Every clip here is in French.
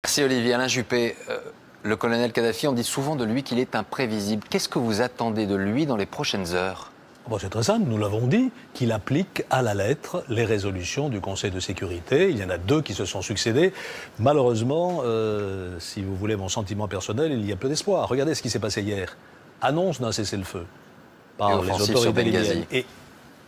Merci Olivier. Alain Juppé, le colonel Kadhafi, on dit souvent de lui qu'il est imprévisible. Qu'est-ce que vous attendez de lui dans les prochaines heures? Bon, c'est très simple, nous l'avons dit, qu'il applique à la lettre les résolutions du Conseil de sécurité. Il y en a deux qui se sont succédés. Malheureusement, si vous voulez mon sentiment personnel, il y a peu d'espoir. Regardez ce qui s'est passé hier. Annonce d'un cessez-le-feu par les autorités libyennes. Et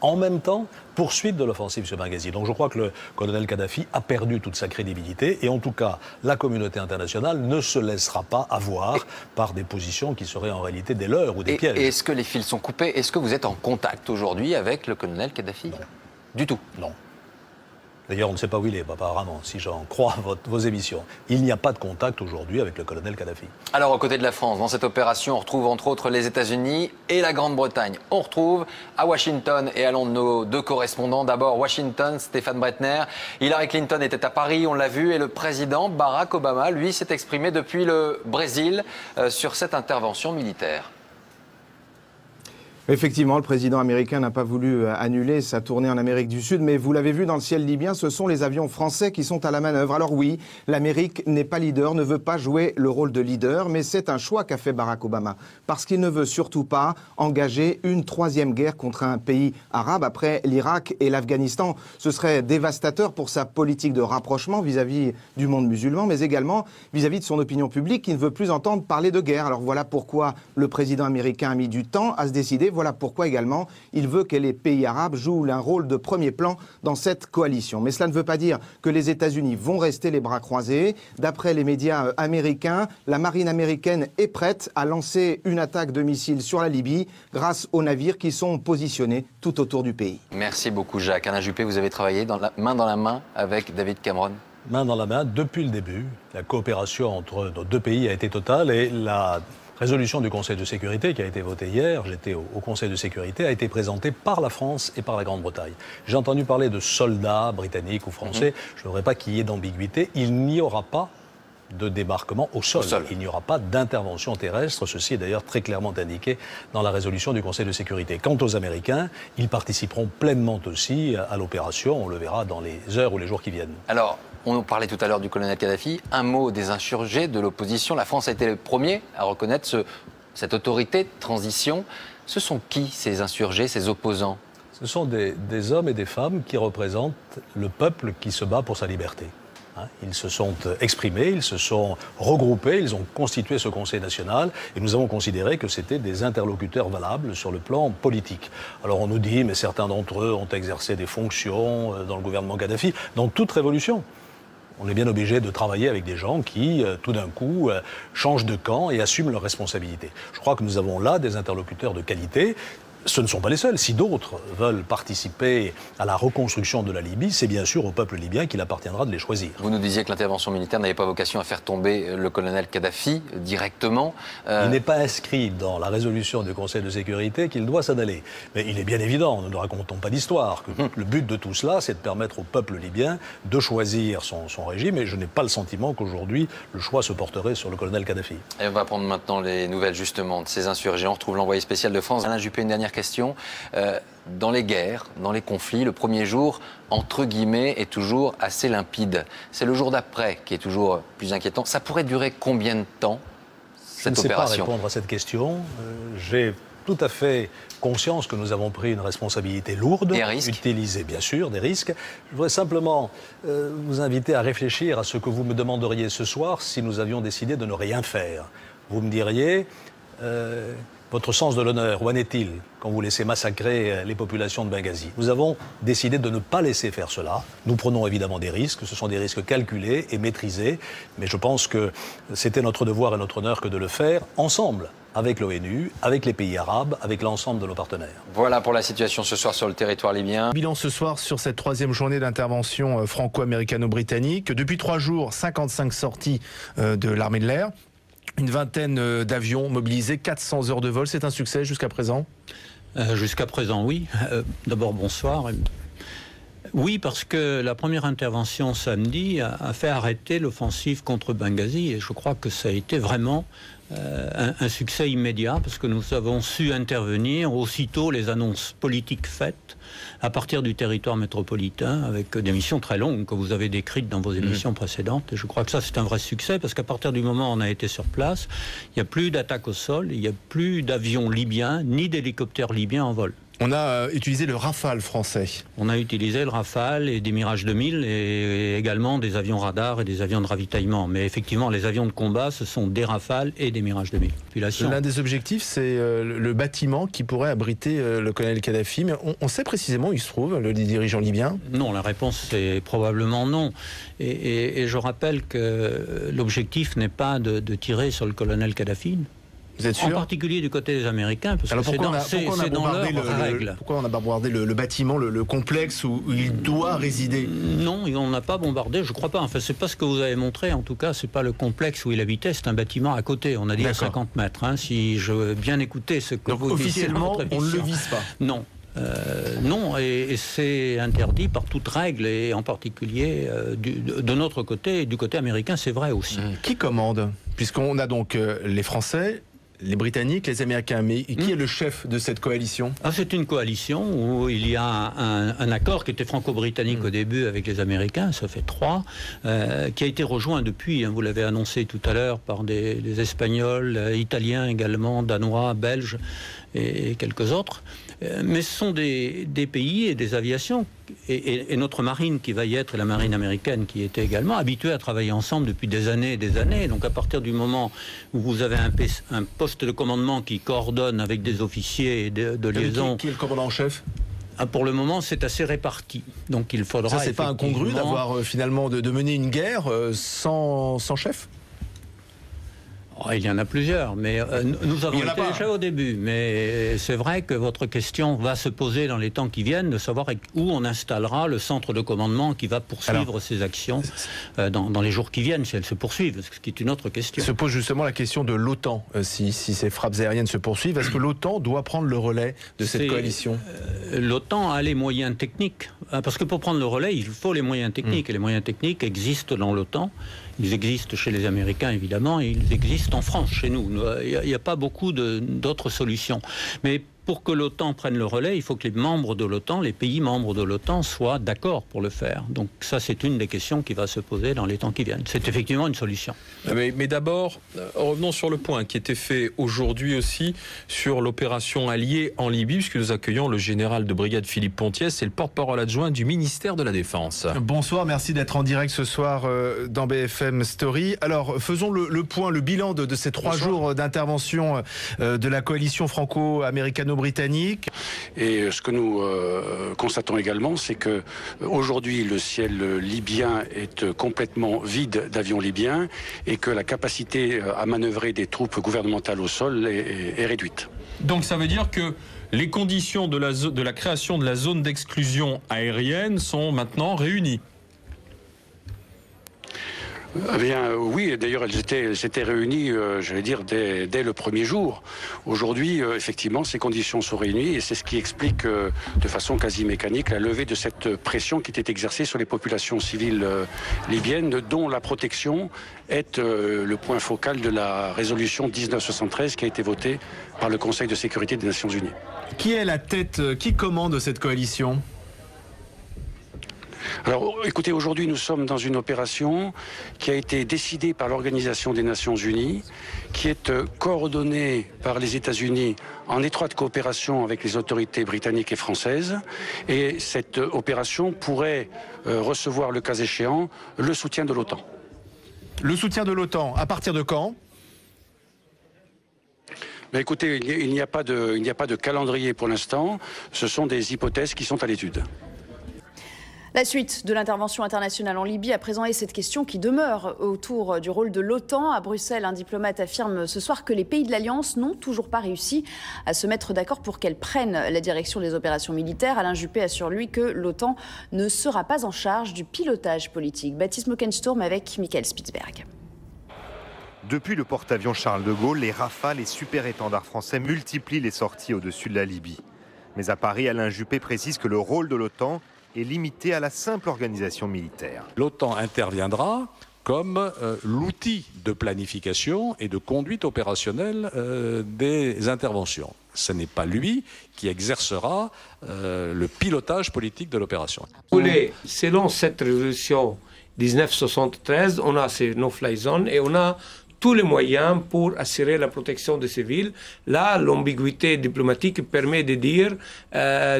en même temps, poursuite de l'offensive sur Benghazi. Donc je crois que le colonel Kadhafi a perdu toute sa crédibilité et en tout cas, la communauté internationale ne se laissera pas avoir par des positions qui seraient en réalité des leurs ou des pièges. Et est-ce que les fils sont coupés? Est-ce que vous êtes en contact aujourd'hui avec le colonel Kadhafi? Non. Du tout? Non. D'ailleurs, on ne sait pas où il est, apparemment, si j'en crois vos émissions. Il n'y a pas de contact aujourd'hui avec le colonel Kadhafi. Alors, aux côtés de la France, dans cette opération, on retrouve entre autres les États-Unis et la Grande-Bretagne. On retrouve à Washington et à Londres nos deux correspondants. D'abord, Washington, Stéphane Bretner. Hillary Clinton était à Paris, on l'a vu, et le président Barack Obama, lui, s'est exprimé depuis le Brésil sur cette intervention militaire. Effectivement, le président américain n'a pas voulu annuler sa tournée en Amérique du Sud, mais vous l'avez vu dans le ciel libyen, ce sont les avions français qui sont à la manœuvre. Alors oui, l'Amérique n'est pas leader, ne veut pas jouer le rôle de leader, mais c'est un choix qu'a fait Barack Obama, parce qu'il ne veut surtout pas engager une troisième guerre contre un pays arabe après l'Irak et l'Afghanistan. Ce serait dévastateur pour sa politique de rapprochement vis-à-vis du monde musulman, mais également vis-à-vis de son opinion publique qui ne veut plus entendre parler de guerre. Alors voilà pourquoi le président américain a mis du temps à se décider. Voilà pourquoi également il veut que les pays arabes jouent un rôle de premier plan dans cette coalition. Mais cela ne veut pas dire que les États-Unis vont rester les bras croisés. D'après les médias américains, la marine américaine est prête à lancer une attaque de missiles sur la Libye grâce aux navires qui sont positionnés tout autour du pays. Merci beaucoup Jacques. Alain Juppé, vous avez travaillé main dans la main avec David Cameron? Main dans la main depuis le début. La coopération entre nos deux pays a été totale et la résolution du Conseil de sécurité qui a été votée hier, j'étais au Conseil de sécurité, a été présentée par la France et par la Grande-Bretagne. J'ai entendu parler de soldats britanniques ou français. Je ne voudrais pas qu'il y ait d'ambiguïté. Il n'y aura pas de débarquement au sol. Il n'y aura pas d'intervention terrestre. Ceci est d'ailleurs très clairement indiqué dans la résolution du Conseil de sécurité. Quant aux Américains, ils participeront pleinement aussi à l'opération. On le verra dans les heures ou les jours qui viennent. Alors, on parlait tout à l'heure du colonel Kadhafi. Un mot des insurgés de l'opposition. La France a été le premier à reconnaître cette autorité de transition. Ce sont qui ces insurgés, ces opposants? Ce sont des hommes et des femmes qui représentent le peuple qui se bat pour sa liberté. Ils se sont exprimés, ils se sont regroupés, ils ont constitué ce Conseil national et nous avons considéré que c'était des interlocuteurs valables sur le plan politique. Alors on nous dit, mais certains d'entre eux ont exercé des fonctions dans le gouvernement Kadhafi. Dans toute révolution, on est bien obligé de travailler avec des gens qui, tout d'un coup, changent de camp et assument leurs responsabilités. Je crois que nous avons là des interlocuteurs de qualité. Ce ne sont pas les seuls. Si d'autres veulent participer à la reconstruction de la Libye, c'est bien sûr au peuple libyen qu'il appartiendra de les choisir. Vous nous disiez que l'intervention militaire n'avait pas vocation à faire tomber le colonel Kadhafi directement. Il n'est pas inscrit dans la résolution du Conseil de sécurité qu'il doit s'en aller. Mais il est bien évident, nous ne racontons pas d'histoire, que le but de tout cela, c'est de permettre au peuple libyen de choisir son régime. Et je n'ai pas le sentiment qu'aujourd'hui, le choix se porterait sur le colonel Kadhafi. Et on va prendre maintenant les nouvelles justement de ces insurgés. On retrouve l'envoyé spécial de France. Alain Juppé, une dernière question. Dans les guerres, dans les conflits, le premier jour, entre guillemets, est toujours assez limpide. C'est le jour d'après qui est toujours plus inquiétant. Ça pourrait durer combien de temps, cette opération? Je ne sais pas répondre à cette question. J'ai tout à fait conscience que nous avons pris une responsabilité lourde. Des risques? Utiliser, bien sûr, des risques. Je voudrais simplement vous inviter à réfléchir à ce que vous me demanderiez ce soir si nous avions décidé de ne rien faire. Vous me diriez... votre sens de l'honneur, où en est-il quand vous laissez massacrer les populations de Benghazi? Nous avons décidé de ne pas laisser faire cela. Nous prenons évidemment des risques, ce sont des risques calculés et maîtrisés, mais je pense que c'était notre devoir et notre honneur que de le faire ensemble, avec l'ONU, avec les pays arabes, avec l'ensemble de nos partenaires. Voilà pour la situation ce soir sur le territoire libyen. Bilan ce soir sur cette troisième journée d'intervention franco-américano-britannique. Depuis 3 jours, 55 sorties de l'armée de l'air. Une vingtaine d'avions mobilisés, 400 heures de vol. C'est un succès jusqu'à présent? Jusqu'à présent, oui. D'abord, bonsoir. Oui, parce que la première intervention samedi a fait arrêter l'offensive contre Benghazi et je crois que ça a été vraiment un succès immédiat parce que nous avons su intervenir aussitôt les annonces politiques faites à partir du territoire métropolitain avec des missions très longues que vous avez décrites dans vos émissions précédentes. Et je crois que ça c'est un vrai succès parce qu'à partir du moment où on a été sur place, il n'y a plus d'attaque au sol, il n'y a plus d'avions libyens ni d'hélicoptères libyens en vol. On a utilisé le Rafale français. On a utilisé le Rafale et des Mirage 2000 et également des avions radars et des avions de ravitaillement. Mais effectivement, les avions de combat, ce sont des Rafales et des Mirage 2000. L'un des objectifs, c'est le bâtiment qui pourrait abriter le colonel Kadhafi. Mais on sait précisément où il se trouve, le dirigeant libyen? Non, la réponse c'est probablement non. Et je rappelle que l'objectif n'est pas de tirer sur le colonel Kadhafi. Vous êtes sûr? En particulier du côté des Américains, parce que c'est dans leurs règles. Pourquoi on a bombardé le bâtiment, le complexe où il doit résider? Non, on n'a pas bombardé, je crois pas. Enfin, c'est pas ce que vous avez montré. En tout cas, c'est pas le complexe où il habitait, c'est un bâtiment à côté. On a dit à 50 mètres. Hein, si je veux bien écouter ce que vous disiez. Donc officiellement, on ne le vise pas? Non. Non, et c'est interdit par toute règle, et en particulier de notre côté, et du côté américain, c'est vrai aussi. Qui commande? Puisqu'on a donc les Français, les Britanniques, les Américains, mais qui est le chef de cette coalition? C'est une coalition où il y a un accord qui était franco-britannique au début avec les Américains, ça fait 3, qui a été rejoint depuis, hein, vous l'avez annoncé tout à l'heure, par des Espagnols, Italiens également, Danois, Belges et quelques autres. Mais ce sont des pays et des aviations, et notre marine qui va y être, et la marine américaine qui était également, habituée à travailler ensemble depuis des années et des années. Donc à partir du moment où vous avez un poste de commandement qui coordonne avec des officiers de liaison... Qui est le commandant en chef? Pour le moment, c'est assez réparti. Donc il faudra... Ça, c'est pas incongru d'avoir finalement de mener une guerre sans chef? Il y en a plusieurs, mais nous avons été déjà au début. Mais c'est vrai que votre question va se poser dans les temps qui viennent, de savoir où on installera le centre de commandement qui va poursuivre ces actions dans les jours qui viennent, si elles se poursuivent, ce qui est une autre question. Se pose justement la question de l'OTAN. Si ces frappes aériennes se poursuivent, est-ce que l'OTAN doit prendre le relais de cette coalition? L'OTAN a les moyens techniques, parce que pour prendre le relais, il faut les moyens techniques, et les moyens techniques existent dans l'OTAN. Ils existent chez les Américains, évidemment, et ils existent en France, chez nous. Il n'y a pas beaucoup d'autres solutions. Mais pour que l'OTAN prenne le relais, il faut que les membres de l'OTAN, les pays membres de l'OTAN, soient d'accord pour le faire. Donc ça, c'est une des questions qui va se poser dans les temps qui viennent. C'est effectivement une solution. Mais d'abord, revenons sur le point qui était fait aujourd'hui aussi sur l'opération alliée en Libye, puisque nous accueillons le général de brigade Philippe Pontiès et le porte-parole adjoint du ministère de la Défense. Bonsoir, merci d'être en direct ce soir dans BFM Story. Alors, faisons le point, le bilan de ces 3 jours d'intervention de la coalition franco-américano-britannique. Et ce que nous constatons également, c'est que aujourd'hui le ciel libyen est complètement vide d'avions libyens et que la capacité à manœuvrer des troupes gouvernementales au sol est réduite. Donc ça veut dire que les conditions de la création de la zone d'exclusion aérienne sont maintenant réunies? Eh bien, oui, d'ailleurs, elles s'étaient réunies, j'allais dire, dès le premier jour. Aujourd'hui, effectivement, ces conditions sont réunies et c'est ce qui explique de façon quasi mécanique la levée de cette pression qui était exercée sur les populations civiles libyennes, dont la protection est le point focal de la résolution 1973 qui a été votée par le Conseil de sécurité des Nations Unies. Qui est la tête, qui commande cette coalition ? Alors, écoutez, aujourd'hui, nous sommes dans une opération qui a été décidée par l'Organisation des Nations Unies, qui est coordonnée par les États-Unis en étroite coopération avec les autorités britanniques et françaises. Et cette opération pourrait recevoir, le cas échéant, le soutien de l'OTAN. Le soutien de l'OTAN, à partir de quand ? Ben écoutez, il n'y a pas de calendrier pour l'instant. Ce sont des hypothèses qui sont à l'étude. La suite de l'intervention internationale en Libye à présent est cette question qui demeure autour du rôle de l'OTAN. À Bruxelles, un diplomate affirme ce soir que les pays de l'Alliance n'ont toujours pas réussi à se mettre d'accord pour qu'elle prenne la direction des opérations militaires. Alain Juppé assure lui que l'OTAN ne sera pas en charge du pilotage politique. Baptiste Mockensturm avec Michael Spitzberg. Depuis le porte-avions Charles de Gaulle, les Rafales et super-étendards français multiplient les sorties au-dessus de la Libye. Mais à Paris, Alain Juppé précise que le rôle de l'OTAN est limité à la simple organisation militaire. L'OTAN interviendra comme l'outil de planification et de conduite opérationnelle des interventions. Ce n'est pas lui qui exercera le pilotage politique de l'opération. Selon cette résolution 1973, on a ces no-fly zones et on a tous les moyens pour assurer la protection des civils. Là, l'ambiguïté diplomatique permet de dire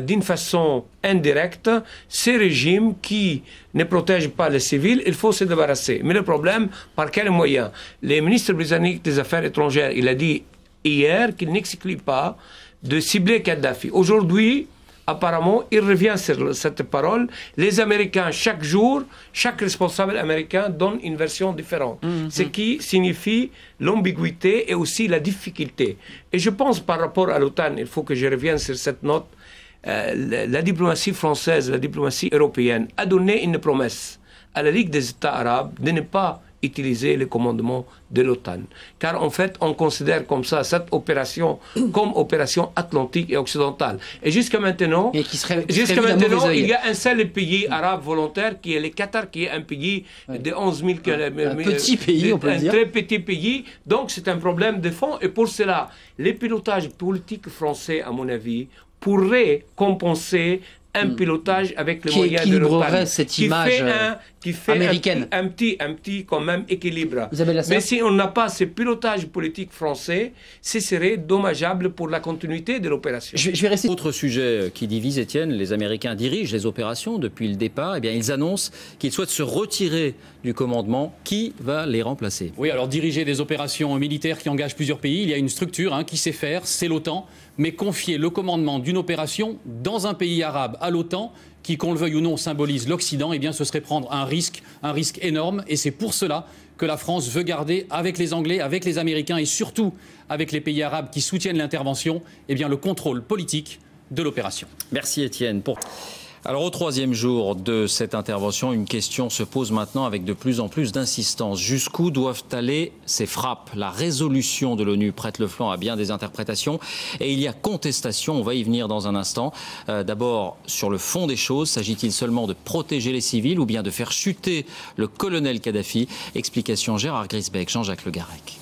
d'une façon indirecte, ces régimes qui ne protègent pas les civils, il faut se débarrasser. Mais le problème, par quels moyens? Le ministre britannique des Affaires étrangères, il a dit hier qu'il n'exclut pas de cibler Kadhafi. Aujourd'hui, apparemment, il revient sur cette parole. Les Américains, chaque jour, chaque responsable américain donne une version différente. Ce qui signifie l'ambiguïté et aussi la difficulté. Et je pense par rapport à l'OTAN, il faut que je revienne sur cette note, la diplomatie française, la diplomatie européenne a donné une promesse à la Ligue des États arabes de ne pas utiliser le commandement de l'OTAN. Car en fait, on considère comme ça cette opération comme opération atlantique et occidentale. Et jusqu'à maintenant, il y a un seul pays arabe volontaire qui est le Qatar, qui est un pays de 11 000 km. Un petit pays, on peut le dire. Un très petit pays. Donc c'est un problème de fond. Et pour cela, le pilotage politique français, à mon avis, pourrait compenser un pilotage avec les moyens de l'OTAN, cette image qui fait américaine. un petit quand même équilibre. Mais si on n'a pas ce pilotage politique français, ce serait dommageable pour la continuité de l'opération. Je vais rester. Autre sujet qui divise, Étienne, les Américains dirigent les opérations depuis le départ. Eh bien, ils annoncent qu'ils souhaitent se retirer du commandement. Qui va les remplacer? Oui, alors diriger des opérations militaires qui engagent plusieurs pays, il y a une structure qui sait faire, c'est l'OTAN. Mais confier le commandement d'une opération dans un pays arabe à l'OTAN, qui, qu'on le veuille ou non, symbolise l'Occident, eh bien, ce serait prendre un risque énorme. Et c'est pour cela que la France veut garder, avec les Anglais, avec les Américains et surtout avec les pays arabes qui soutiennent l'intervention, eh bien, le contrôle politique de l'opération. Merci Étienne. Alors au troisième jour de cette intervention, une question se pose maintenant avec de plus en plus d'insistance. Jusqu'où doivent aller ces frappes? La résolution de l'ONU prête le flanc à bien des interprétations et il y a contestation, on va y venir dans un instant. D'abord, sur le fond des choses, s'agit-il seulement de protéger les civils ou bien de faire chuter le colonel Kadhafi? Explication Gérard Grisbeck, Jean-Jacques Le Garec.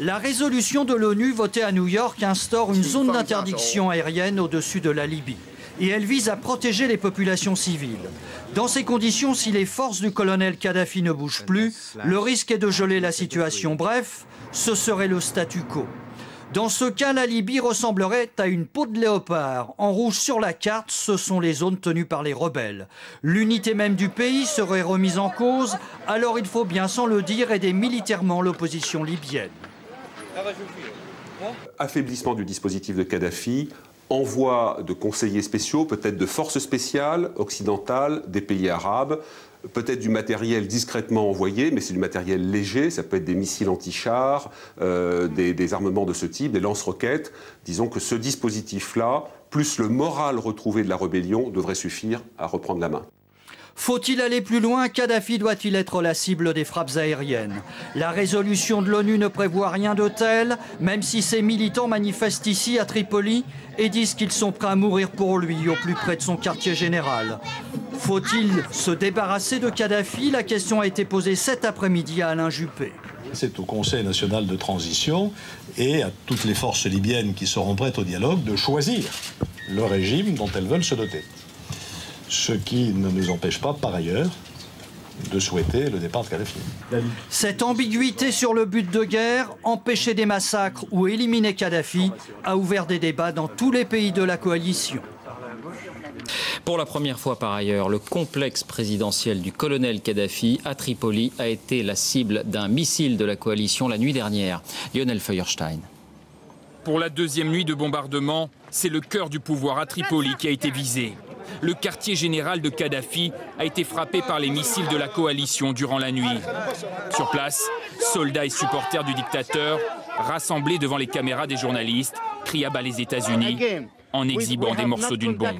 La résolution de l'ONU votée à New York instaure une zone d'interdiction aérienne au-dessus de la Libye. Et elle vise à protéger les populations civiles. Dans ces conditions, si les forces du colonel Kadhafi ne bougent plus, le risque est de geler la situation. Bref, ce serait le statu quo. Dans ce cas, la Libye ressemblerait à une peau de léopard. En rouge sur la carte, ce sont les zones tenues par les rebelles. L'unité même du pays serait remise en cause, alors il faut bien sans le dire aider militairement l'opposition libyenne. Affaiblissement du dispositif de Kadhafi, envoi de conseillers spéciaux, peut-être de forces spéciales occidentales des pays arabes, peut-être du matériel discrètement envoyé, mais c'est du matériel léger, ça peut être des missiles anti-chars, des armements de ce type, des lance-roquettes. Disons que ce dispositif-là, plus le moral retrouvé de la rébellion, devrait suffire à reprendre la main. Faut-il aller plus loin? Kadhafi doit-il être la cible des frappes aériennes? La résolution de l'ONU ne prévoit rien de tel, même si ses militants manifestent ici à Tripoli et disent qu'ils sont prêts à mourir pour lui au plus près de son quartier général. Faut-il se débarrasser de Kadhafi? La question a été posée cet après-midi à Alain Juppé. C'est au Conseil national de transition et à toutes les forces libyennes qui seront prêtes au dialogue de choisir le régime dont elles veulent se doter. Ce qui ne nous empêche pas, par ailleurs, de souhaiter le départ de Kadhafi. Cette ambiguïté sur le but de guerre, empêcher des massacres ou éliminer Kadhafi, a ouvert des débats dans tous les pays de la coalition. Pour la première fois par ailleurs, le complexe présidentiel du colonel Kadhafi à Tripoli a été la cible d'un missile de la coalition la nuit dernière. Lionel Feuerstein. Pour la deuxième nuit de bombardement, c'est le cœur du pouvoir à Tripoli qui a été visé. Le quartier général de Kadhafi a été frappé par les missiles de la coalition durant la nuit. Sur place, soldats et supporters du dictateur, rassemblés devant les caméras des journalistes, crient à bas les États-Unis en exhibant des morceaux d'une bombe.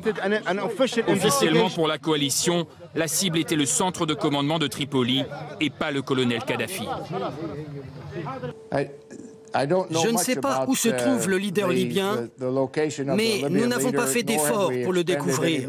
Officiellement pour la coalition, la cible était le centre de commandement de Tripoli et pas le colonel Kadhafi. Je ne sais pas où se trouve le leader libyen, mais nous n'avons pas fait d'efforts pour le découvrir.